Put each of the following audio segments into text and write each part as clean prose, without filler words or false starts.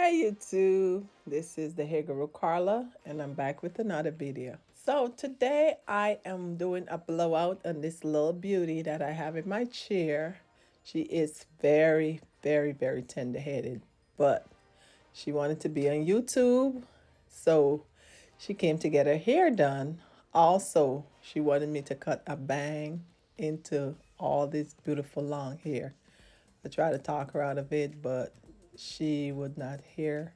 Hey YouTube, this is the hair guru Carla and I'm back with another video. So today I am doing a blowout on this little beauty that I have in my chair. She is very tender-headed, but she wanted to be on YouTube, so she came to get her hair done. Also, she wanted me to cut a bang into all this beautiful long hair. I tried to talk her out of it, but she would not hear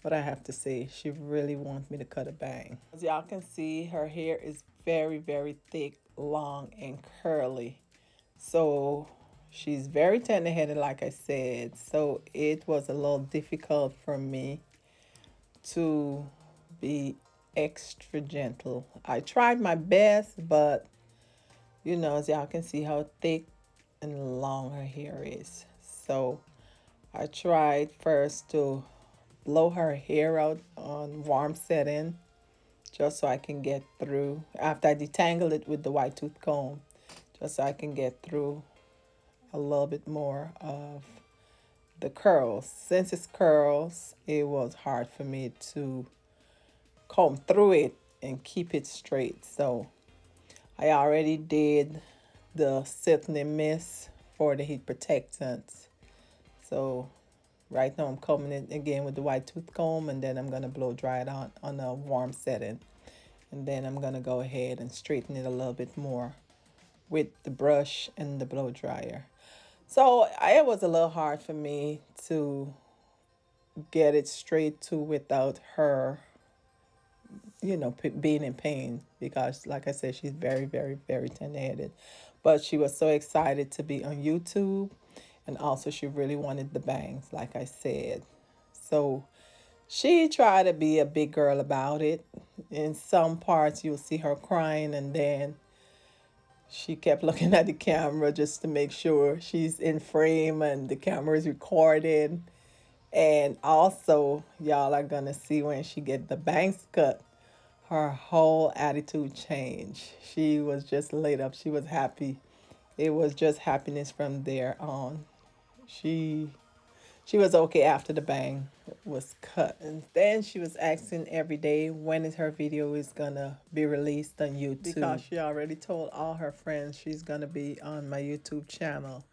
what I have to say. She really wants me to cut a bang. As y'all can see, her hair is very thick, long, and curly. So she's very tender-headed, like I said. So it was a little difficult for me to be extra gentle. I tried my best, but as y'all can see how thick and long her hair is. So I tried first to blow her hair out on warm setting just so I can get through after I detangle it with the white tooth comb, just so I can get through a little bit more of the curls. Since it's curls, it was hard for me to comb through it and keep it straight. So I already did the silkening mist for the heat protectant. So right now I'm combing it again with the white tooth comb, and then I'm going to blow dry it on a warm setting. And then I'm going to go ahead and straighten it a little bit more with the brush and the blow dryer. So it was a little hard for me to get it straight to without her, being in pain, because like I said, she's very tender-headed. But she was so excited to be on YouTube, and also she really wanted the bangs, like I said. So she tried to be a big girl about it. In some parts, you'll see her crying, and then she kept looking at the camera just to make sure she's in frame and the camera is recording. And also, y'all are gonna see when she get the bangs cut, her whole attitude changed. She was just lit up. She was happy. It was just happiness from there on. She she was okay after the bang was cut. And then she was asking every day when is her video is gonna be released on YouTube. Because she already told all her friends she's gonna be on my YouTube channel.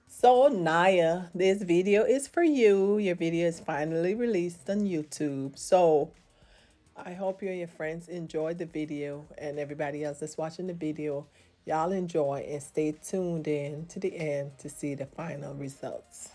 So Naya, this video is for you. Your video is finally released on YouTube. So I hope you and your friends enjoyed the video, and everybody else that's watching the video, y'all enjoy and stay tuned in to the end to see the final results.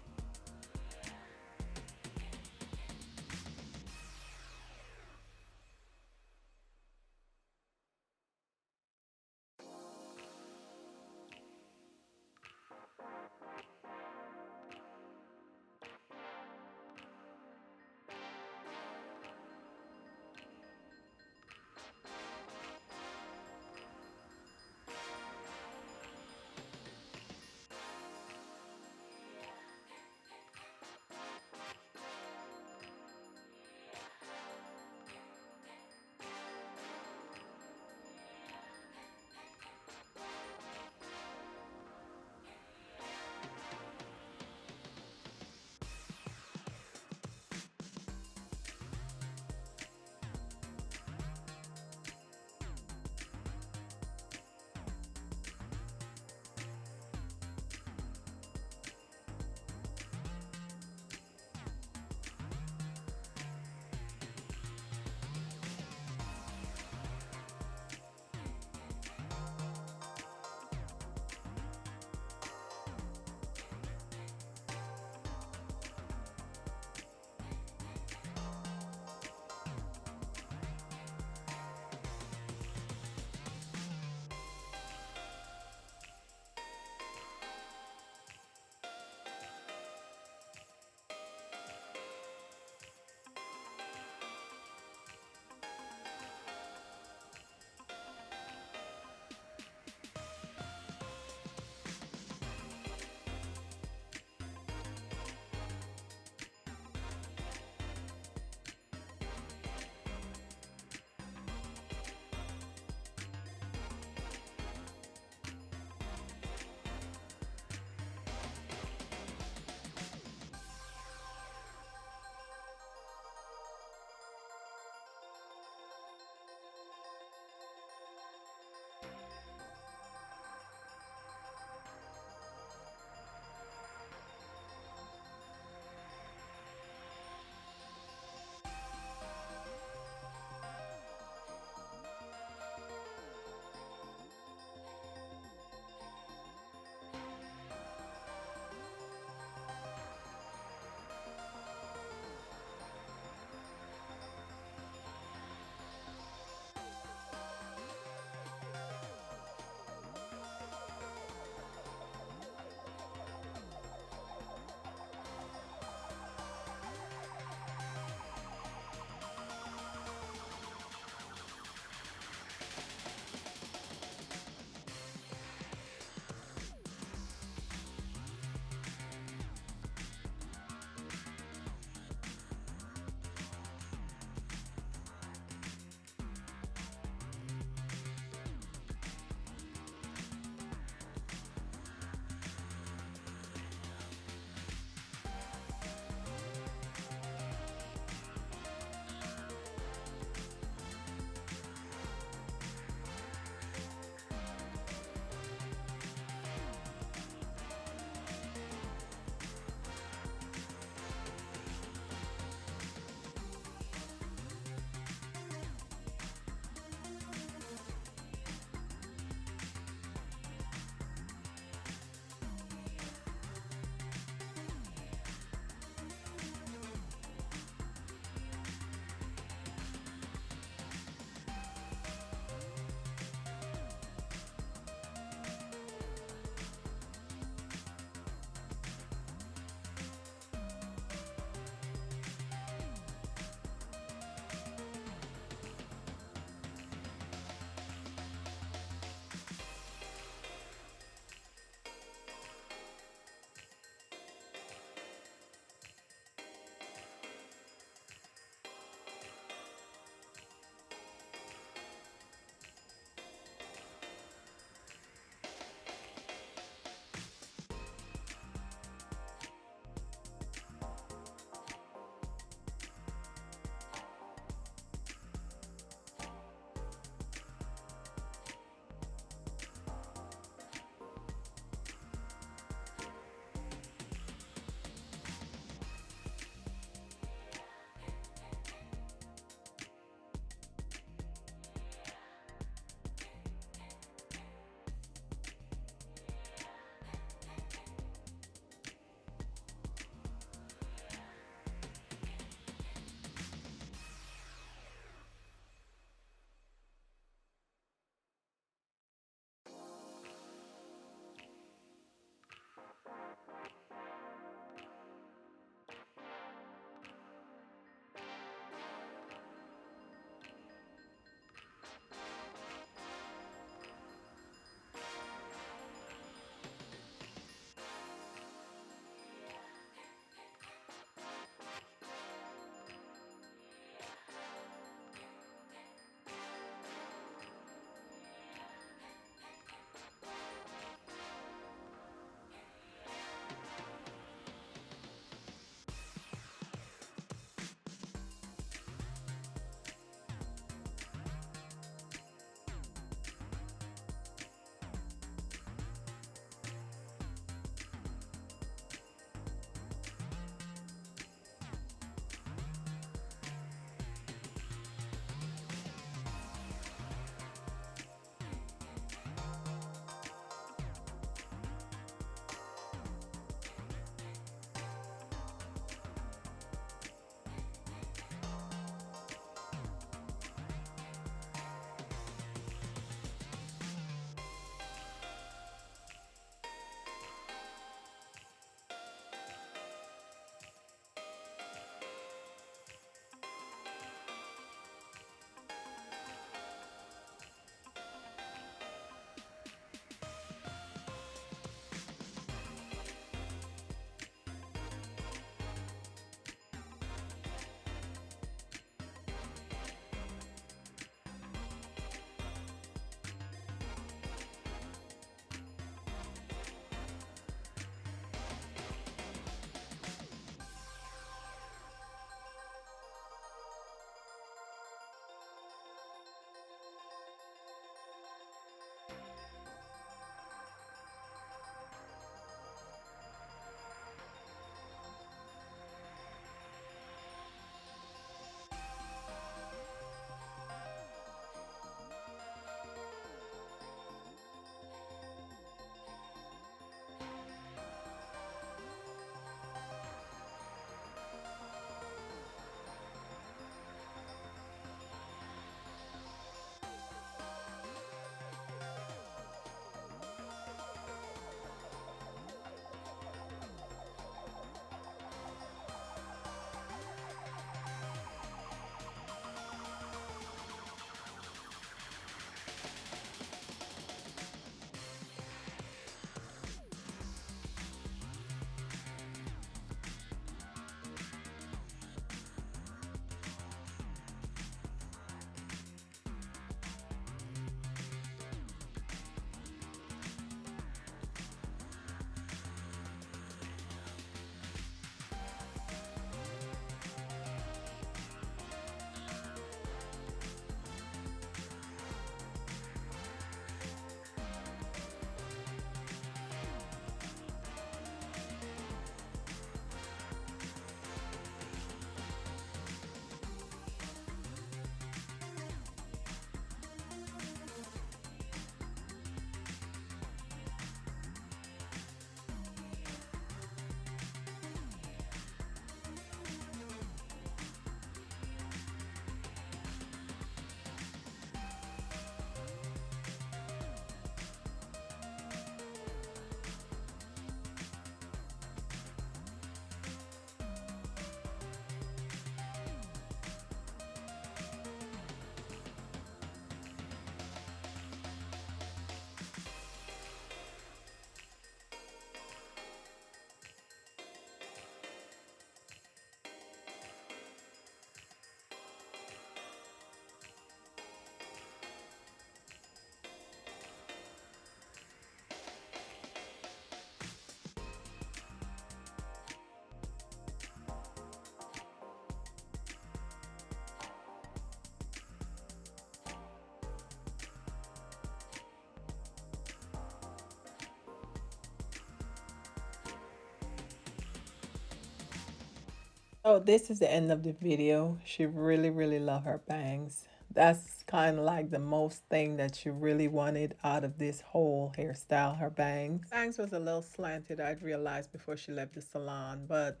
So this is the end of the video. She really loved her bangs. That's kind of like the most thing that she really wanted out of this whole hairstyle, her bangs. Bangs was a little slanted, I'd realized before she left the salon, but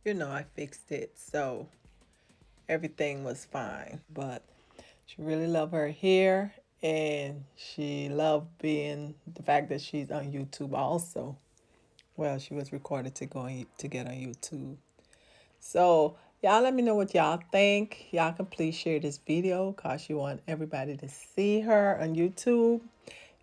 you know, I fixed it. So everything was fine. But she really loved her hair, and she loved being the fact that she's on YouTube also. Well, she was recorded to to get on YouTube. So y'all let me know what y'all think. Y'all can please share this video because you want everybody to see her on YouTube.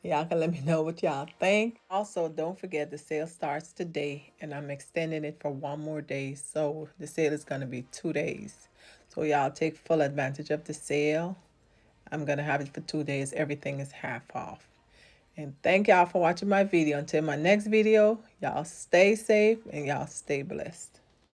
Y'all can let me know what y'all think. Also, don't forget the sale starts today and I'm extending it for one more day. So the sale is going to be 2 days. So y'all take full advantage of the sale. I'm going to have it for 2 days. Everything is half off. And thank y'all for watching my video. Until my next video, y'all stay safe and y'all stay blessed.